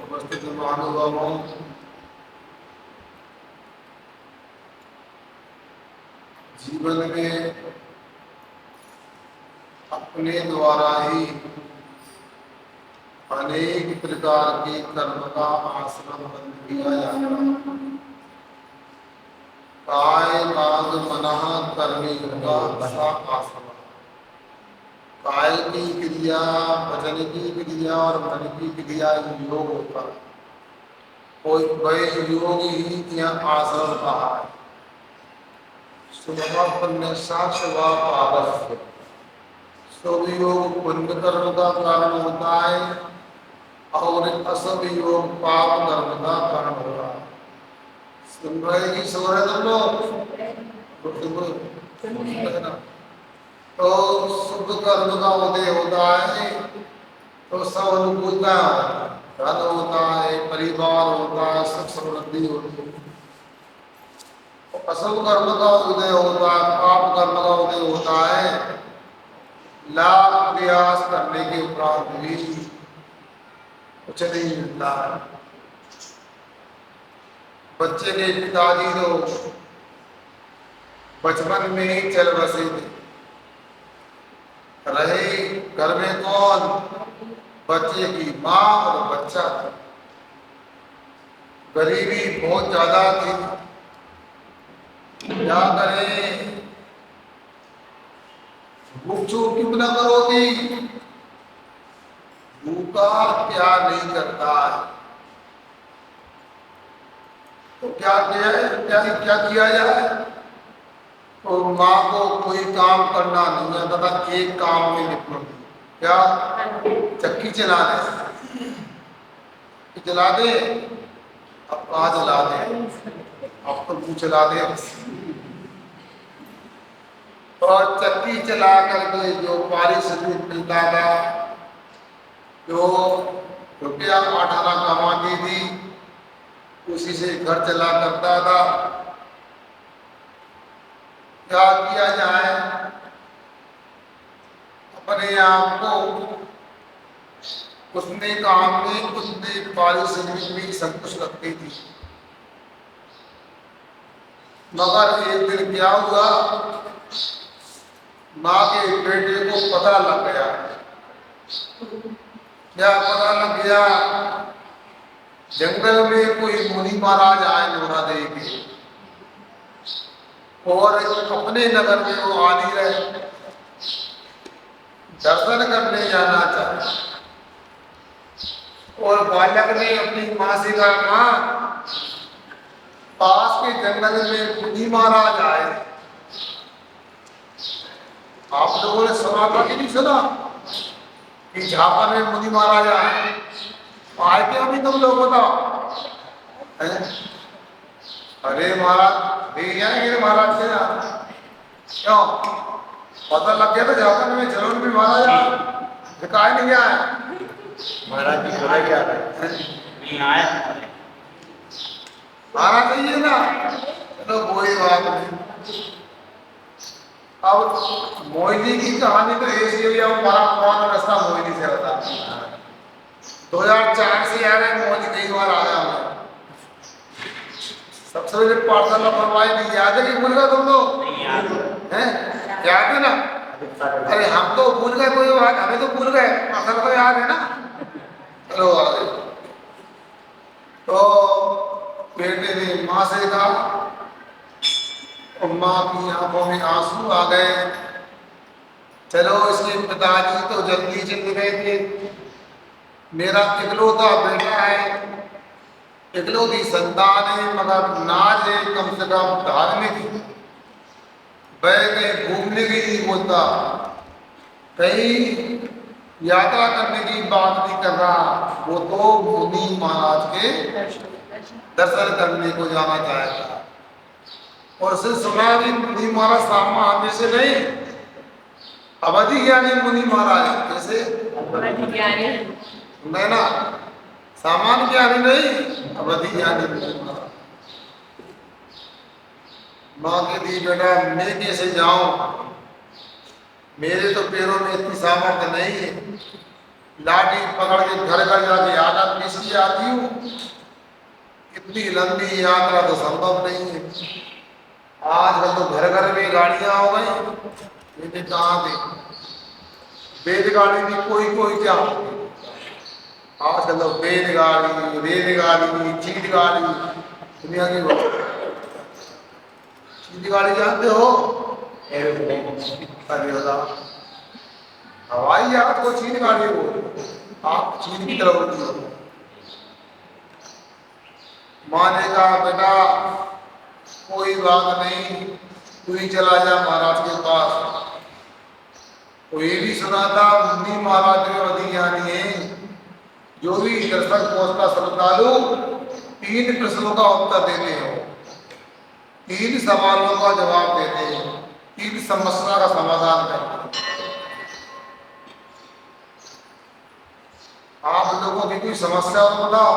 उपस्थित महानुभावों, जीवन में अपने द्वारा ही अनेक प्रकार के कर्म का आश्रम बंद किया जाता है। काय वाग मनः कर्मी का आश्रम। काय की क्रिया, वचन की क्रिया और मन की क्रिया योग होता है। कोई वह योग ही यह आश्रम कहा है। पुण्य साक्ष व पारस्य। शुभ योग पुण्य कर्म का कारण होता है और अशुभ योग पाप कर्म का कारण होता है। सुन रहे की सो रहे तुम लोग? तो शुभ कर्म का उदय होता है तो सब अनुकूलता, धन होता है, परिवार होता है, सुख समृद्धि होती है। अशुभ कर्म का उदय होता है, पाप कर्म का उदय होता है, लाख प्रयास करने के उपरांत भी कुछ नहीं मिलता है। बच्चे के पिताजी तो बचपन में ही चल बसे थे। रहे घर में कौन? बच्चे की माँ और बच्चा था। गरीबी बहुत ज्यादा थी, क्या करें? भूख चूक क्यों न करोगी? भूखा प्यार नहीं करता है तो क्या किया जाए? तो माँ को कोई काम करना नहीं आता था, एक काम में निपुण। क्या? चक्की चला दे। अब कहाँ चला दे? अब तो तू चला दे। और चक्की चला करके जो पारिश्रमिक मिलता था, जो रुपया 8 आना कमाती थी, उसी से घर चला करता था। क्या किया जाए? अपने आप को उसने काम में, उसने पारिश्रमिक में संतुष्ट रखती थी। मगर एक दिन क्या हुआ, माँ के बेटे को पता लग गया। क्या पता लग गया? जंगल में कोई मुनि महाराज आए नोरा दे के, और अपने नगर में वो आ नहीं रहे, दर्शन करने जाना चाहे। और बालक ने अपनी माँ से कहा, माँ, पास के जंगल में मुनि महाराज आए, आप लोगों ने सुना था कि नहीं सुना कि झापा में मुनि महाराज आए? आए क्यों नहीं तुम लोग बताओ? अरे महाराज ले जाएंगे महाराज से क्यों? पता लग गया तो झापन में जरूर भी महाराज दिखाई नहीं आए। महाराज जी बोला क्या नहीं आया, आना चाहिए ना। चलो कोई बात नहीं। अब मोहिनी की कहानी तो ऐसी हुई, हमारा पुराना रास्ता मोहिनी से होता 2004 से आ रहे हैं। मोहिनी कई बार आया हूँ। सबसे पहले पाठशाला फरमाई नहीं याद है कि भूल गए तुम लोग? हैं? याद है ना? अरे हम तो भूल गए, कोई बात, हमें तो भूल गए, पाठशाला तो याद है ना। चलो आगे। तो बेटे ने माँ से कहा, और माँ की आंखों में आंसू आ गए। चलो इसके पिताजी तो जल्दी चले गए थे, मेरा इकलौता बेटा है, इकलौती संतान है, मगर नाज है कम से कम धार्मिक, वह कहीं घूमने की नहीं बोलता, कहीं यात्रा करने की बात नहीं कर रहा, वो तो मुनि महाराज के दर्शन करने को जाना चाहेगा। और उसे सुना भी मुनि महाराज सामा आने से नहीं, अवधि ज्ञानी मुनि महाराज। कैसे? नहीं ना, सामान्य ज्ञानी नहीं, अवधि ज्ञानी मुनि महाराज। माँ के दी बेटा मैं कैसे जाऊं, मेरे तो पैरों में इतनी सामर्थ्य नहीं है। लाठी पकड़ के घर घर जाके आदत पीस लिया चाहती हूँ, इतनी लंबी यात्रा तो संभव नहीं है। आजकल तो घर घर में गाड़ियां हो गई, लेकिन कहाँ थे बैलगाड़ी भी कोई कोई क्या होती। आजकल तो बैलगाड़ी, रेलगाड़ी, चीट गाड़ी दुनिया की हो। चीट गाड़ी जानते हो? अरे बताओ, हवाई जहाज को चीट गाड़ी हो, आप चीन की तरफ होती हो। माँ ने कहा बेटा कोई बात नहीं, तू ही चला जा महाराज के पास। तो ये भी सुना था मुनि महाराज के अधिज्ञानी है, जो भी दर्शक पहुंचता श्रद्धालु 3 प्रश्नों का उत्तर देते हो, 3 सवालों का जवाब देते हैं, 3 समस्या का समाधान करते हैं। आप लोगों की कोई समस्या हो बताओ?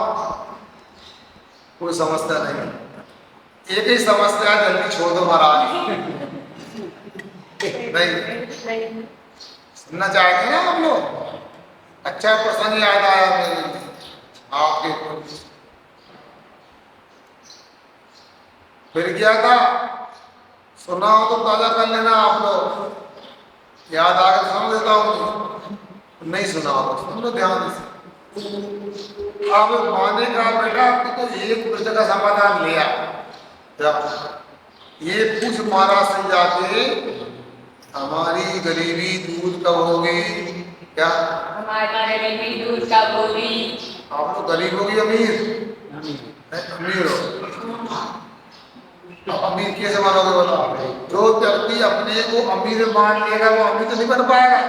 कोई समस्या नहीं, एक ही समस्या, जल्दी छोड़ दो महाराज। नहीं सुनना चाहते हैं आप लोग? अच्छा प्रसंग याद आया मेरे आपके। फिर क्या था, सुना हो तो ताजा कर लेना आप लोग, याद आ गया सुन देता हूँ, नहीं सुना हो तो सुन लो ध्यान से। अब माने का बेटा तो एक प्रश्न का समाधान लिया, ये पूछ महाराज से जाके हमारी गरीबी दूर कब होगी? क्या हमारी गरीबी दूर कब होगी? आप तो गरीब होगी अमीर? अमीर हो, अमीर कैसे मानोगे बताओ? जो व्यक्ति अपने को अमीर मान लेगा वो अमीर तो नहीं बन पाएगा।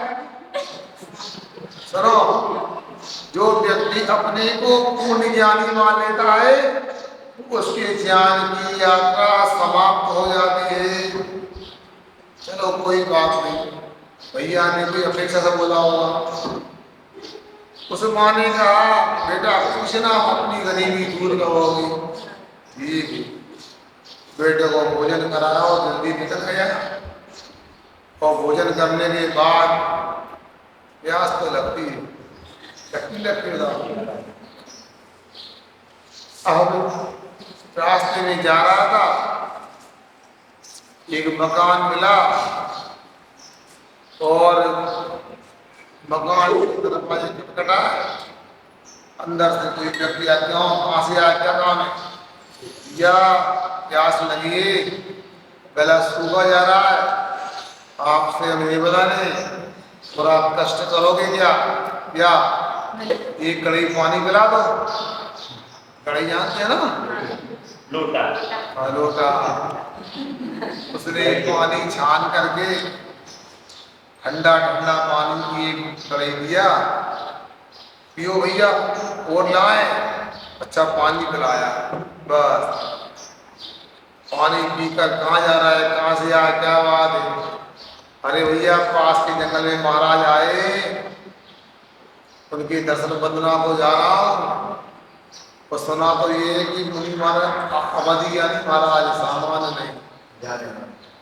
सुनो, जो व्यक्ति अपने को पूर्ण ज्ञानी मान लेता है उसके ज्ञान की यात्रा समाप्त हो जाती है। चलो कोई बात नहीं, भैया ने कोई अपेक्षा से बोला होगा। उस माँ ने कहा बेटा पूछना अपनी गरीबी दूर कब होगी। ठीक, बेटे को भोजन कराया और जल्दी निकल गया। और भोजन करने के बाद प्यास तो लगती है, अब रास्ते में जा रहा था, एक मकान मिला और मकान की दरवाजे खटखटा, अंदर से कोई व्यक्ति आ, क्यों कहाँ से आया, क्या काम है? या प्यास लगी है, गला सूखा जा रहा है, आपसे हम ये बताने थोड़ा कष्ट करोगे क्या? या एक कड़ी पानी पिला दो। कड़ी जानते हैं ना? लोटा। हाँ लोटा। उसने पानी छान करके ठंडा ठंडा पानी की एक कड़ी दिया, पियो भैया, और लाए, अच्छा पानी पिलाया। बस पानी पीकर कहाँ जा रहा है, कहाँ से आया, क्या बात है? अरे भैया पास के जंगल में महाराज आए, उनके दर्शन वंदना को जा रहा हूँ। और सुना तो ये है कि मुनि महाराज अवधि यानी महाराज सामान्य नहीं,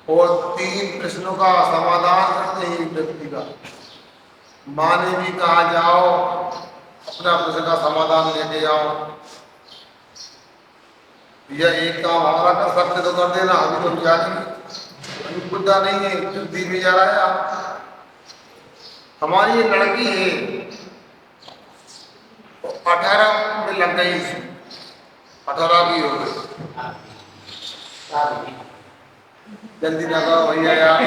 और 3 प्रश्नों का समाधान करते हैं व्यक्ति का। माँ ने भी कहा जाओ अपना प्रश्न का समाधान लेके आओ। यह एक काम हमारा कर सकते तो कर देना, अभी तो जानेंगे, बुद्धा नहीं है, जल्दी में जा रहा है आप। हमारी ये लड़की है 18 में लग गई, 18 की हो गई। जल्दी ना करो भैया यार,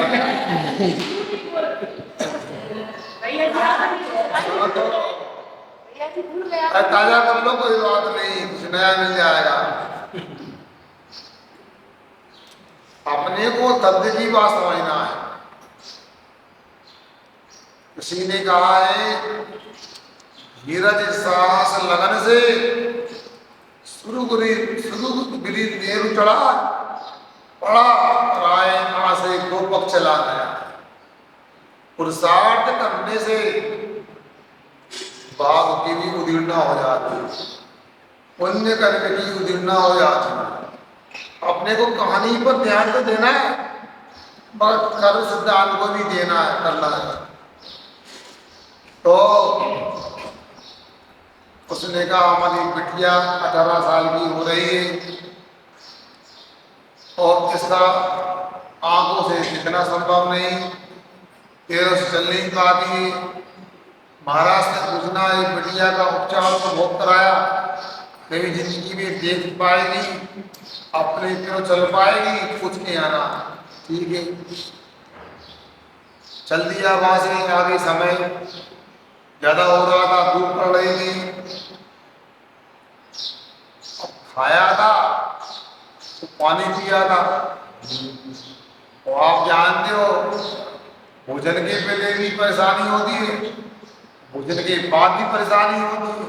ताजा कर लो, कोई बात नहीं, कुछ नया मिल जाएगा। अपने को तथ्य की बात समझना है। किसी ने कहा है धीरज साहस लगन से सुरुगिरी नेहरू चढ़ा, पड़ा राय से गोपक चला गया। पुरुषार्थ करने से बाघ की भी उदीर्णा हो जाती है, पुण्य करके की उदीर्णा हो जाती है। अपने को कहानी पर ध्यान तो देना है, मगर कर्म सिद्धांत को भी देना है, करना है। तो उसने कहा हमारी बिटिया 18 साल की हो रही है और इसका आंखों से दिखना संभव नहीं, पैरों से चल नहीं पाती है। महाराज ने पूछना है बिटिया का उपचार तो बहुत कराया, कभी जिंदगी में देख पाएगी, अपने पैरों चल पाएगी, कुछ नहीं आना। ठीक है, चल दिया वहां से। आगे समय ज्यादा हो रहा था, धूप पड़ रही थी, खाया था तो पानी पिया था। और आप जानते हो भोजन के पहले भी परेशानी होती है, भोजन के बाद भी परेशानी होती है।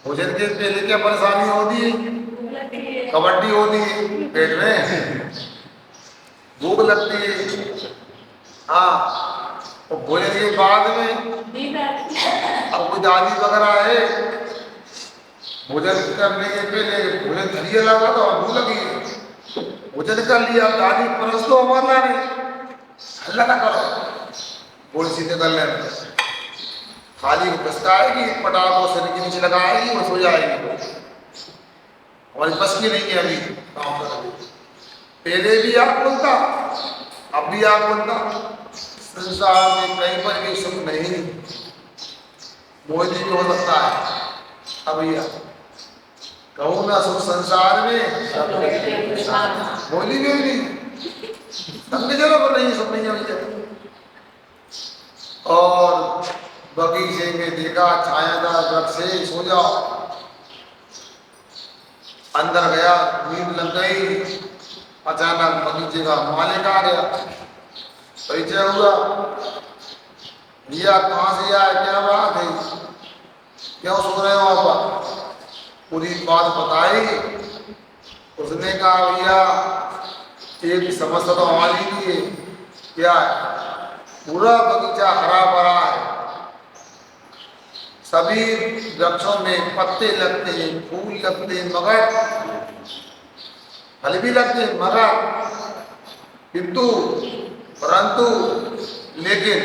भोजन के पहले क्या परेशानी होती है? कबड्डी होती है पेट में, भूख लगती है। हाँ, और भोजन के बाद में अब कोई दादी वगैरह है, भोजन करने के पहले भोजन धरिए लगा तो भूख लगी, भोजन कर लिया, दादी परस दो हमारा ने, हल्ला ना करो, बोल सीधे कर लेना, खाली बसकाएगी, पटाखों से के नीचे लगाएगी, वो सो जाएगी। हमारी बस की नहीं है अभी काम कर। पहले भी आप बोलता, अब भी आप बोलता, संसार में कहीं पर भी सुख नहीं, मोदी भी हो सकता है। अब भैया कहूँ ना सुख संसार में, बोली भी नहीं, समझ जरूर नहीं, सुख नहीं है। और बगीचे में देखा छायादार वृक्ष से, सो जाओ। अंदर गया, नींद लग गई, अचानक बगीचे का मालिक आ गया, परिचय हुआ। भैया कहाँ से आए, क्या बात है, क्यों सो रहे हो आप? पूरी बात बताई। उसने कहा भैया एक समस्या तो हमारी भी है। क्या है? पूरा बगीचा हरा भरा है, सभी वृक्षों में पत्ते लगते हैं, फूल लगते हैं, मगर फल भी लगते हैं, मगर किंतु परंतु लेकिन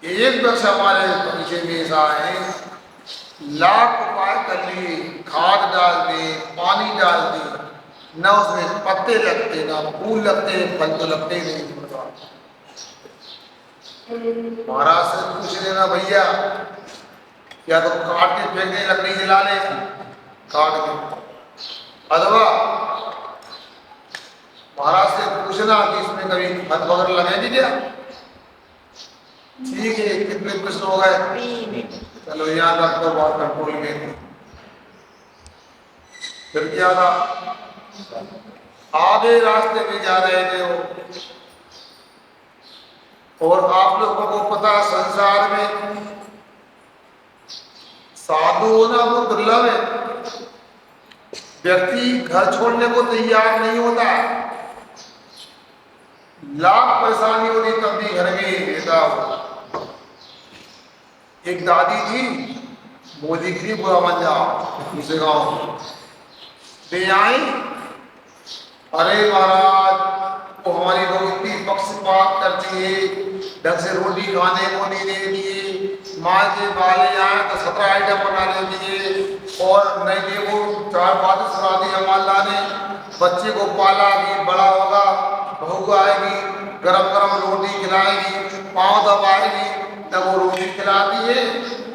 एक वृक्ष हमारे बगीचे में ऐसा है, लाख उपाय कर लिए, खाद डाल दे, पानी डाल दे, न उसमें पत्ते लगते, ना फूल लगते, फल तो लगते ही नहीं। महाराज से पूछ लेना भैया, या तो काट के फेंक दे, लकड़ी जला ले काट के, अथवा महाराज से पूछना कि इसमें कभी फल वगैरह लगेगी क्या? ठीक है, कितने प्रश्न हो गए? चलो याद रखो, बात कंट्रोल में। फिर क्या था, आगे रास्ते में जा रहे थे वो, और आप लोगों को पता संसार में साधु होना वो दुर्लभ है। व्यक्ति घर छोड़ने को तैयार नहीं होता है, लाख परेशानी होती तब भी घर में रहता हो। एक दादी थी, मोदी की बुरा बन जाओ, दूसरे गाँव ले आई। अरे महाराज वो हमारी बहू इतनी पक्षपात करती है, ढंग से रोटी खाने को नहीं देती, माँ के बाले आए तो 17 आइटम बना लेती है, और नहीं कि वो 4 बातें सुना दी अमाला ने, बच्चे को पाला कि बड़ा होगा, बहू आएगी, गरम गरम रोटी खिलाएगी, पाँव दबाएगी, तब वो रोटी खिलाती है,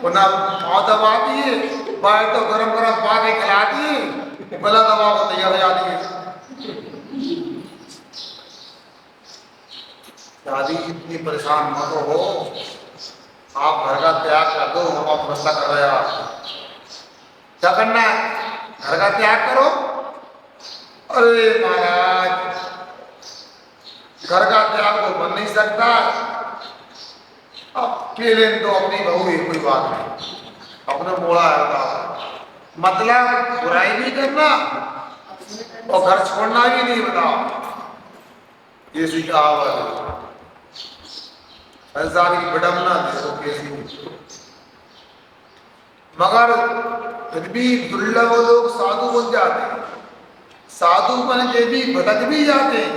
और ना पाँव दबाती है, बैठ तो गरम गरम पाके खिलाती है, गला दबा को तैयार हो जाती है। दादी इतनी परेशान मत हो, आप घर का त्याग कर दो, हम आप फैसला कर रहे हैं। क्या करना है? घर का त्याग करो। अरे महाराज घर का त्याग तो बन नहीं सकता, अब केले तो अपनी बहू है, कोई बात नहीं, अपने मोड़ा है, मतलब बुराई नहीं करना और घर छोड़ना भी नहीं, बताओ ये सीखा हुआ संसार की विडम्बना देखो कैसी। मगर फिर भी दुर्लभ लोग साधु बन जाते हैं, साधु बन के भी भटक भी जाते हैं।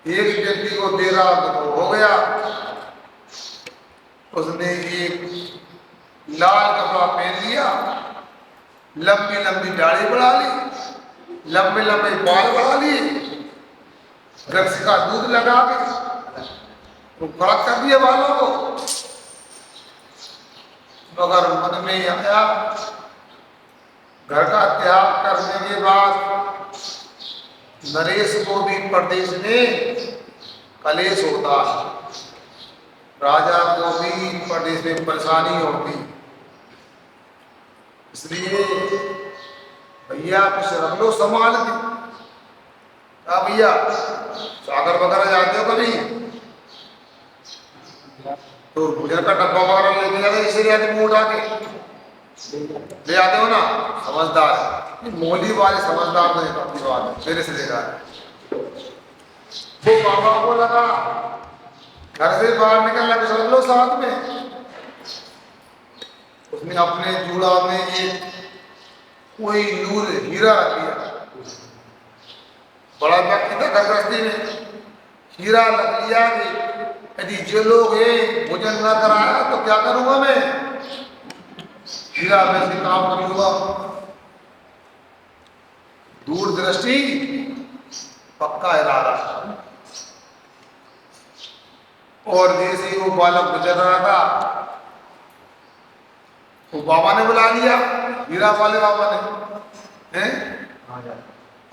एक व्यक्ति को देर रात हो गया, उसने एक लाल कपड़ा पहन लिया, लंबी लंबी दाढ़ी बढ़ा ली, लंबे लंबे बाल बढ़ा लिए, रस का दूध लगा के तो कड़क कर दिया बालों को। मगर मन में आया घर का त्याग करने के बाद नरेश को भी प्रदेश में कलेश होता है, राजा को भी प्रदेश में परेशानी होती, इसलिए भैया कुछ रख लो संभाल के। क्या भैया सागर वगैरह जाते हो कभी तो भोजन का डब्बा वगैरह लेके जाते, इसे जाते मुंह उठा के ले आते हो ना, समझदार है। मोली वाले समझदार नहीं, अपनी बात मेरे से लेगा। वो बाबा को लगा घर से बाहर निकलना कुछ रख लो साथ में। उसने अपने जूड़ा में एक कोई नूर हीरा रख लिया, बड़ा व्यक्ति था घर गृहस्थी में, हीरा रख लिया कि यदि जो लोग भोजन न कराया तो क्या करूंगा मैं, हीरा वैसे काम कर लूंगा। दूरदृष्टि, पक्का इरादा। और जैसे ही वो बालक गुजर रहा था वो बाबा ने बुला लिया, हीरा वाले बाबा ने, हैं?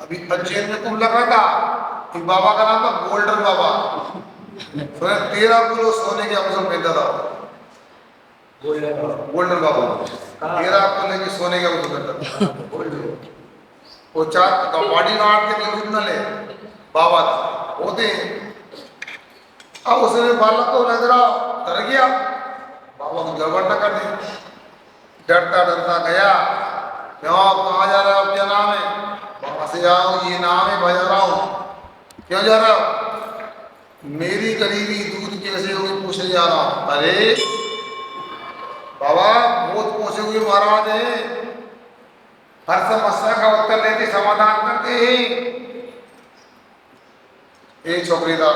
अभी अज्जैन में कुंभ लगा था, कि बाबा का नाम था गोल्डन बाबा, 13 किलो सोने के अवसर पैदा था गोल्डन बाबा, 13 किलो के सोने के अवसर पैदा। वो चार बॉडी गार्ड के लिए न ले बाबा था होते। अब उसने बालक को नजरा डर गया, बाबा को गड़बड़ न कर दी, डरता डरता गया, क्यों कहाँ जा रहा हो, क्या नाम है, बाबा से जा रहा हूँ, ये नाम है, भाई जा रहा हूँ। क्यों जा रहा हो, मेरी गरीबी दूध कैसे होगी पूछने जा रहा हूँ। अरे बाबा बहुत पूछे हुए महाराज है, हर समस्या का उत्तर देते समाधान करते हैं। एक चौकीदार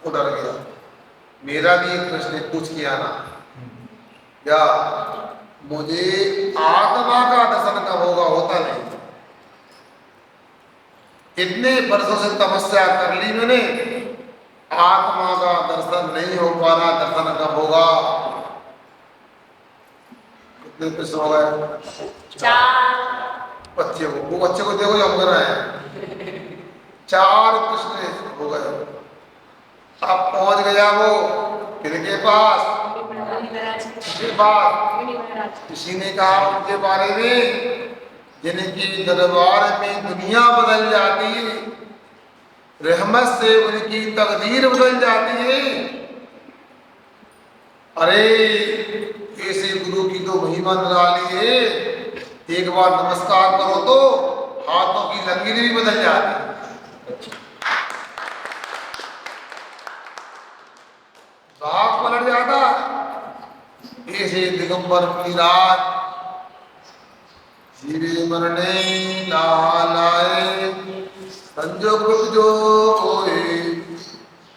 उधर गया, मेरा भी एक प्रश्न पूछ के आना, क्या मुझे आत्मा का दर्शन कब होगा, होता नहीं। इतने वर्षों से तपस्या कर ली मैंने, आत्मा का दर्शन नहीं हो पा रहा, दर्शन कब होगा। कितने प्रश्न हो गए, 4। बच्चे को, वो बच्चे को देखो जो हम कर रहे हैं, 4 प्रश्न हो गए। अब पहुंच गया वो किनके पास, किसी ने कहा उनके बारे में जिनकी दरबार में दुनिया बदल जाती है, रहमत से उनकी तकदीर बदल जाती है। अरे ऐसे गुरु की तो महिमा निराली है, एक बार नमस्कार करो तो हाथों की लकीर भी बदल जाती है। भाग पलट जाता। ऐसे दिगंबर मुनिराज जीवे मरने लाए, संजोग जो होए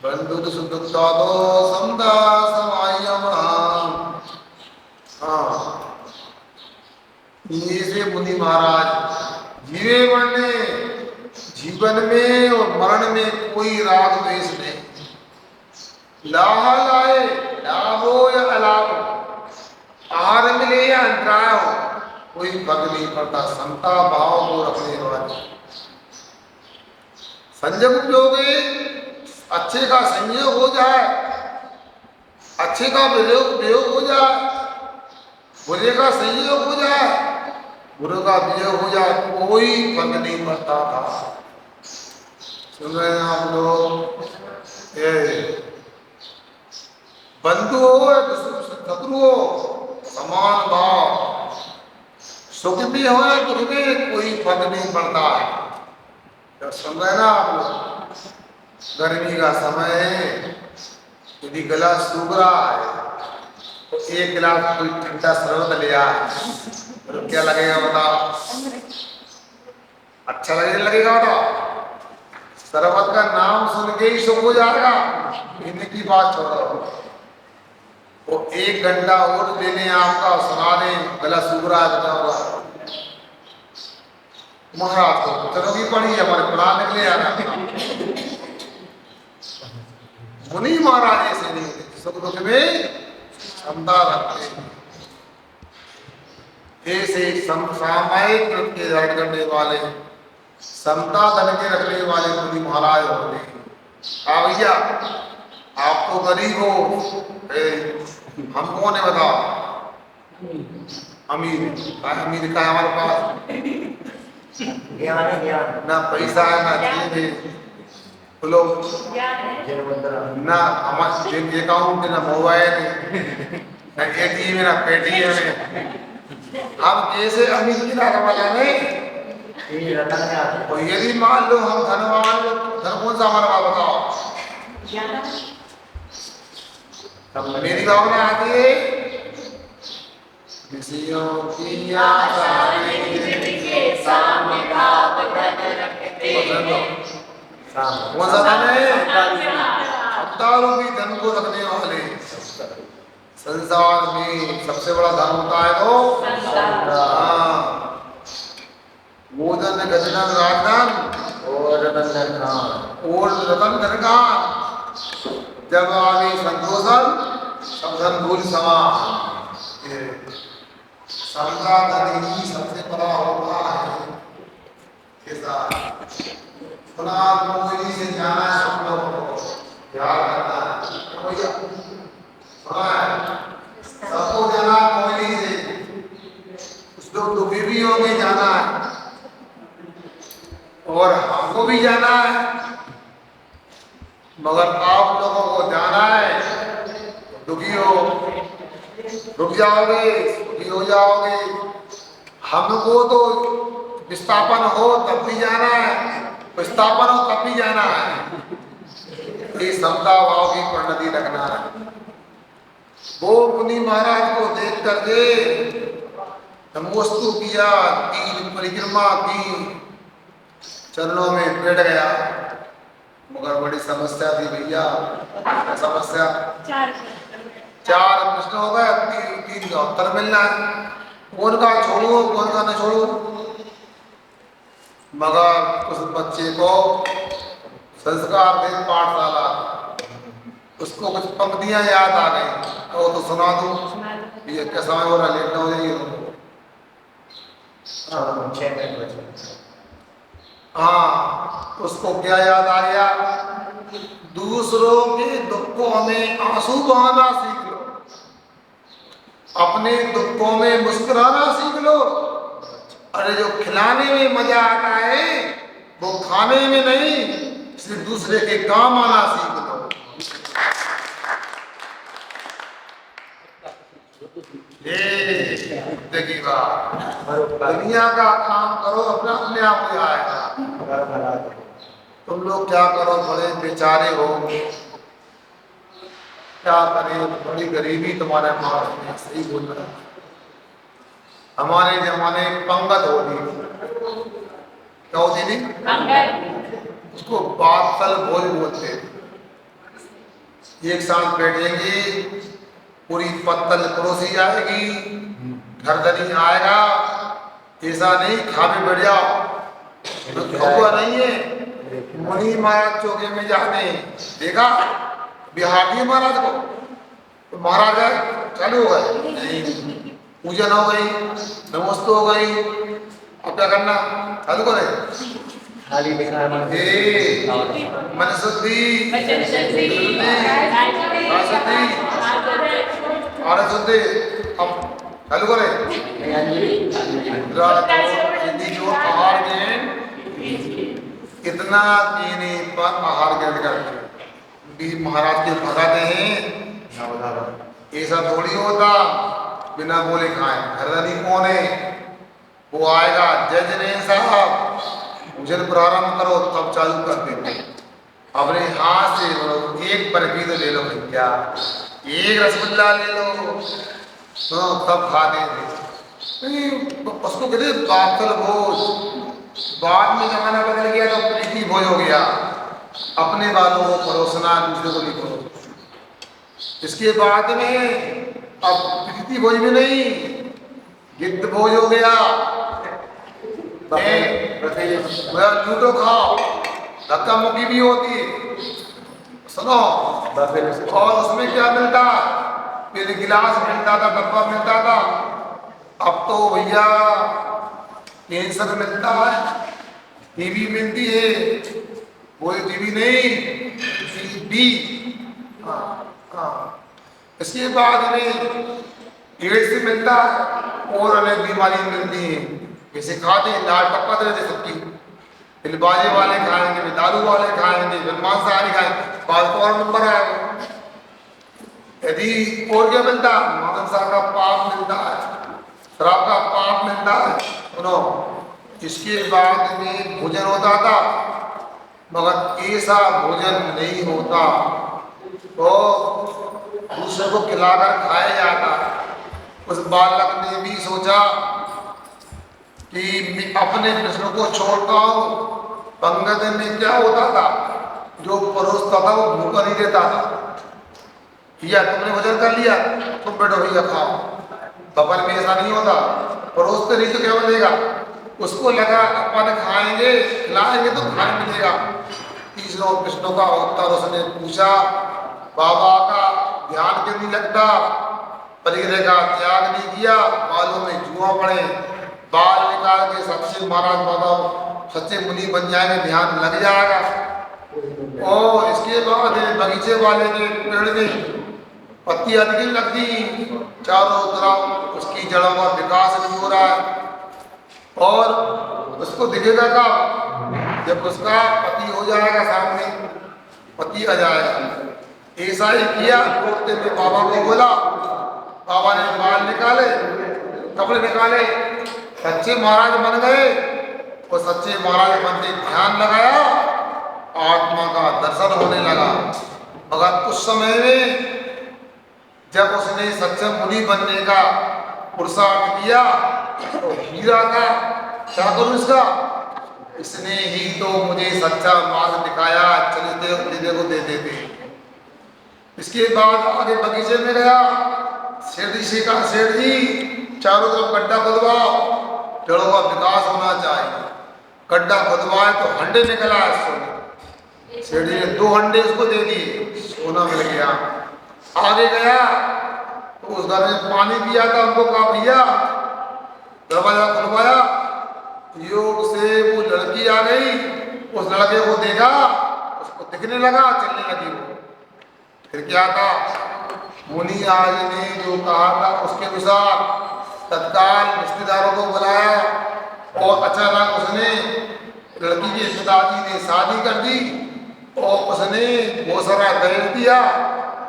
बंधु सुदुक्ता दो समदा समायम। हाँ, ऐसे मुनि महाराज जीवे मरने, जीवन में और मरण में कोई राग द्वेष नहीं, लाह लाए, लाभ हो या अलाभ हो, आहार मिले या अंतराय हो, कोई फर्क नहीं पड़ता, समता भाव को रखने वाले। संजम जोगे, अच्छे का संयोग हो जाए, अच्छे का वियोग हो जाए, बुरे का संयोग हो जाए, बुरे का वियोग हो जाए, कोई फर्क नहीं पड़ता था। सुन रहे हैं आप लोग, बंधु हो या शत्रु हो, समान भाव, सुख भी हो या दुख में कोई फर्क नहीं पड़ता है। जब सुन रहे ना आप लोग, गर्मी का समय है, यदि गला सूख रहा है तो एक गिलास कोई ठंडा शरबत ले आए, तो क्या लगेगा बताओ, अच्छा लगेगा बताओ। शरबत का नाम सुन के ही सुख हो जाएगा, इनकी बात छोड़ो। वो 1 घंटा और ले लें आपका, सुना दें गला सूख रहा है, बताओ महाराज को चलो भी पड़ी है, हमारे पुराण निकले आ रहा। मुनि महाराज ऐसे नहीं होते, सुख दुख में क्षमता रखते, ऐसे सामायिक व्रत के धारण करने वाले, समता धन के रखने वाले मुनि महाराज होते हैं। हाँ भैया, आप तो गरीब हो, हम कौन है बताओ? अमीर अमीर का है हमारे पास, ज्ञान है, ज्ञान ना पैसा है ना चीज है, बोलो ना हमारे बैंक अकाउंट है, ना मोबाइल है, ना एटीएम है, ना पेटीएम है। हम कैसे अमीर की वाला नहीं? और यदि मान लो हम धनवान, धन कौन सा हमारा बताओ? मेरी भावना आती है, किसियों की आशा कौन सा धन है? अवतारों की धन को रखने वाले। संसार में सबसे बड़ा धन होता है तो वो धन गजनन राजधन और रतन धन का, जब आगे संतोषन सब धन भूल समा। समता धन ही सबसे बड़ा होता है। सुना मोहिनी से जाना है, सब लोगों को याद करना है, सबको जाना मोहिनी से, कुछ लोग दुखी भी होंगे, जाना है और हमको भी जाना है, मगर आप लोगों को जाना है, दुखी हो रुक जाओगे, दुखी हो जाओगे। हमको तो विस्थापन हो तब भी जाना है, विस्थापन हो तब भी जाना है। ये समता भाव की परिणति रखना है। वो मुनि महाराज को देख करके नमोस्तु किया, 3 परिक्रमा की, चरणों में बैठ गया, मगर बड़ी समस्या थी भैया। समस्या 4 प्रश्न हो गए, 3 का उत्तर मिलना है, कौन का छोड़ू कौन का न छोड़ू। मगर उस बच्चे को संस्कार दे पाठशाला, उसको कुछ पंक्तियां याद आ गई, तो सुना दूं। ये क्या समय हो रहा, लेट ना हो जाइए। हाँ, उसको क्या याद आ गया? दूसरों के दुखों में आंसू बहाना सीख लो, अपने दुखों में मुस्कुराना सीख लो। अरे जो खिलाने में मजा आता है वो खाने में नहीं, इसलिए दूसरे के काम आना सीख लो। देखिए दुनिया का काम करो, अपना अपने आप हो जाएगा। तुम लोग क्या करो, बड़े बेचारे हो, क्या करें, बड़ी गरीबी तुम्हारे पास में। सही बोल रहा है। हमारे जमाने पंगत होती, क्या होती थी? उसको बातल भोज बोलते थे। एक साथ बैठेंगे, पूरी पत्तल परोसी जाएगी, घरदनी आएगा, ऐसा नहीं खा भी बैठ जाओ, तो नहीं है। मुनि महाराज चौके में जाते देखा बिहार दिए महाराज को, तो महाराज चालू हो गए, पूजन हो गई, नमस्ते हो गई, अब क्या करना चालू करे? खाली मन शुद्धि और शुद्धि, अब चालू करे। जो आहार ग्रहण, कितना पीने पर आहार ग्रहण करते महाराज के भगाते हैं। ऐसा थोड़ी होता बिना बोले खाए। घरदानी कौन है? वो आएगा, जज ने साहब भोजन प्रारंभ करो, तब चालू कर देते। अपने हाथ से बोलो, एक बर्फी तो ले लो भैया, एक रसगुल्ला ले लो, तो तब खा देंगे। उसको कहते बातल भोज। बाद में जमाना बदल गया तो प्रीति भोज हो गया, अपने वालों को परोसना, दूसरे को नहीं परोसना। इसके बाद में अब प्रीति भोज में नहीं, गिद्ध भोज हो गया। लूटो खाओ, धक्का मुक्की भी होती है। सुनो, और उसमें क्या मिलता, फिर गिलास मिलता था, डब्बा मिलता था। अब तो भैया कैंसर मिलता है, टीवी मिलती है, वो टीवी नहीं, टीवी। इसके बाद में एड्स मिलता है और अनेक बीमारी मिलती हैं। जैसे खाते हैं दाल टप्पा देते सबकी, फिर बाजे वाले खाएंगे, फिर दारू वाले खाएंगे, फिर मांसाहारी खाएंगे, बाल तो और नंबर आएगा। यदि और क्या मिलता, मांसा का पाप मिलता है, शराब का पाप मिलता है। सुनो, इसके बाद में भोजन होता था, मगर ऐसा भोजन नहीं होता तो दूसरे को खिलाकर खाया जाता। उस बालक ने भी सोचा कि मैं अपने कृष्ण को छोड़ता हूँ। पंगत में क्या होता था, जो परोसता था वो भूखा नहीं देता था। या तुमने भोजन कर लिया, तुम बैठो भैया खाओ। सफर में ऐसा नहीं होता, परोसते नहीं तो क्या मिलेगा, उसको लगा अपन खाएंगे, खिलाएंगे तो खाने मिलेगा। तीसरा कृष्ण का उत्तर उसने पूछा, बाबा का ध्यान क्यों नहीं लगता, परिग्रह का त्याग नहीं किया, बालों में जुआ पड़े, बाल निकाल के सच्चे महाराज बाबा सच्चे मुनि बन जाएंगे, ध्यान लग जाएगा। और इसके बाद बगीचे वाले के पेड़ में पत्तियां नहीं लगती, चारों तरफ उसकी जड़ों का विकास नहीं हो रहा है। और उसको दिखेगा कब, जब उसका पति हो जाएगा, सामने पति आ जाएगा। ऐसा ही किया, रोकते हुए बाबा को बोला। बाबा ने बाल निकाले, कपड़े निकाले, सच्चे महाराज बन गए। और सच्चे महाराज बनते ध्यान लगाया, आत्मा का दर्शन होने लगा। मगर उस समय में जब उसने सच्चा मुनि बनने का पुरुषार्थ किया तो हीरा का क्या करूं इसका, इसने ही तो मुझे सच्चा मार्ग दिखाया, चलते को दे देते। इसके बाद आगे बगीचे में गया, सेठ जी का, सेठ जी चारों तरफ गड्ढा खुदवाओ, जड़ों का विकास होना चाहिए। गड्ढा खुदवाए तो हंडे निकला है सोने। सेठ जी ने 2 हंडे उसको दे दिए, सोना मिल गया। आगे गया तो उस घर में पानी पिया था, उनको कहा भैया, दरवाजा खुलवाया, योग से वो लड़की आ गई। उस लड़के को देखा, उसको दिखने लगा, चलने लगी वो। फिर क्या था, मुनि आज ने जो कहा था उसके अनुसार तत्काल रिश्तेदारों को बुलाया और अचानक उसने लड़की के पिताजी ने शादी कर दी और उसने बहुत सारा दहेज दिया।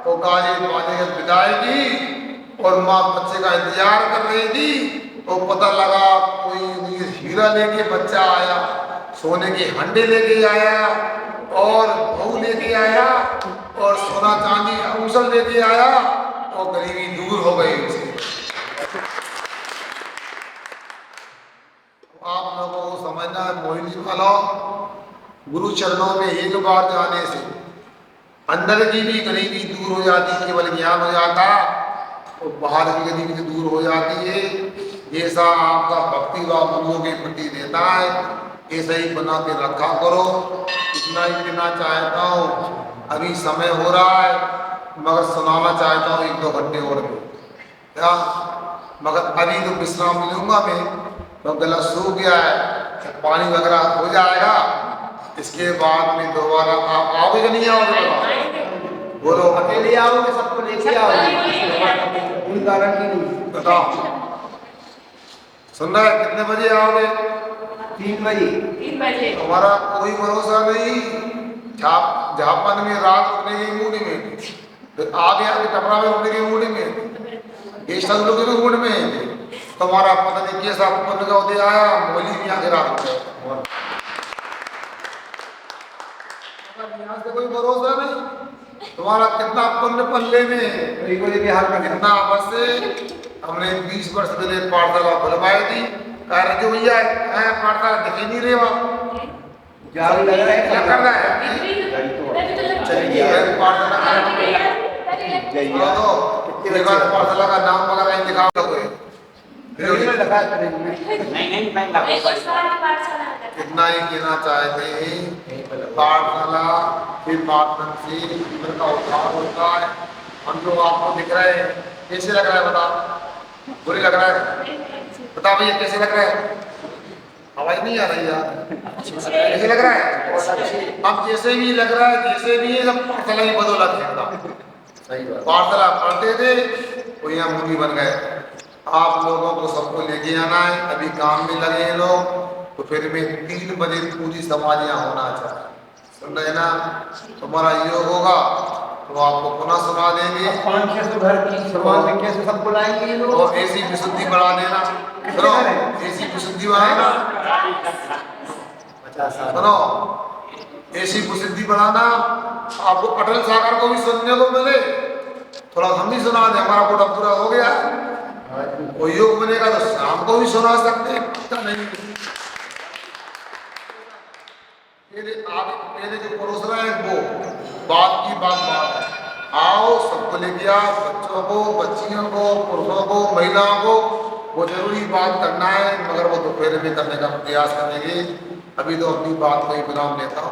तो गाजे बाजे की विदाई की और माँ बच्चे का इंतजार कर रही थी। तो पता लगा कोई हीरा लेके बच्चा आया, सोने के हंडे लेके आया और बहू लेके आया और सोना चांदी आभूषण लेके आया और गरीबी दूर हो गई उसे। आप लोगों को समझना है, मोहिनी वाला गुरु चरणों में एक बार जाने से अंदर की भी गरीबी दूर हो जाती है, केवल ज्ञान हो जाता और बाहर की गरीबी भी दूर हो जाती है। जैसा आपका भक्ति भाव गुरुओं के प्रति देता है, ऐसा ही बना के रखा करो। इतना ही कहना चाहता हूँ, अभी समय हो रहा है, मगर सुनाना चाहता हूँ 1-2 घंटे और में क्या, मगर अभी तो विश्राम लूँगा मैं, तो गला सूख गया है, पानी वगैरह हो जाएगा। इसके बाद में दोबारा आप आओगे कि नहीं आओगे, बोलो। अकेले आओगे, सबको लेके आओगे, कोई गारंटी नहीं। बताओ, सुन रहा है, कितने बजे आओगे? 3 बजे। हमारा कोई भरोसा नहीं, झापन में रात रुकने की मूड में, फिर आगे टपरा में रुकने की मूड में, ये सब लोग के मूड में। तुम्हारा पता नहीं कैसा पुण्य का उदय आया, मोली भी आगे रात को। यहाँ से कोई भरोसा नहीं, तुम्हारा कितना पुण्य पल्ले में, बिहार में कितना बस से। हमने 20 वर्ष पहले पाठशाला खुलवाई थी, कह रहे जो भैया पाठशाला दिखे नहीं रहे, वहाँ क्या कर रहा है, चलिए पाठशाला गई सुनो तो एक बार पाठशाला का नाम वगैरह नहीं लिखा हुआ है लगा करेंगे नहीं मैं लागू एक सवाल की पाठशाला में इतना ही कहना चाहते हैं पाठशाला फिर पाठशाला से जीवन का उद्धार होता है। हम जो आपको दिख रहे हैं कैसे लग रहा है बता बुरी लग रहा है बता भैया कैसे लग रहा है आवाज नहीं आ रही यार कैसे लग रहा है अब जैसे भी लग रहा है जैसे भी है सब पाठशाला की बदौलत है सही बात पाठशाला पढ़ते थे वो यहाँ मुनि बन गए। आप लोगों को सबको लेके आना है अभी काम में लगे हैं लोग तो फिर में 3 बजे पूरी समाज यहाँ होना चाहिए सुन रहे ना तुम्हारा योग होगा तो आपको पुनः सुना देंगे 500 घर की समाज में कैसे सबको लाएंगे ये लोग और ऐसी विशुद्धि बढ़ा देना सुनो ऐसी विशुद्धि बढ़ाना 50 साल सुनो ऐसी विशुद्धि बढ़ाना आपको अटल सागर को भी सुनने को मिले थोड़ा हम भी सुना दें हमारा कोटा पूरा हो गया वो योग बनेगा तो शाम को भी सुना सकते हैं पता नहीं मेरे जो पड़ोस रहे हैं वो बात की बात है आओ सबको लेके आओ बच्चों को बच्चियों को पुरुषों को महिलाओं को वो जरूरी बात करना है मगर वो दोपहर में करने का प्रयास करेंगे। अभी तो अपनी बात को ही विराम लेता हूँ।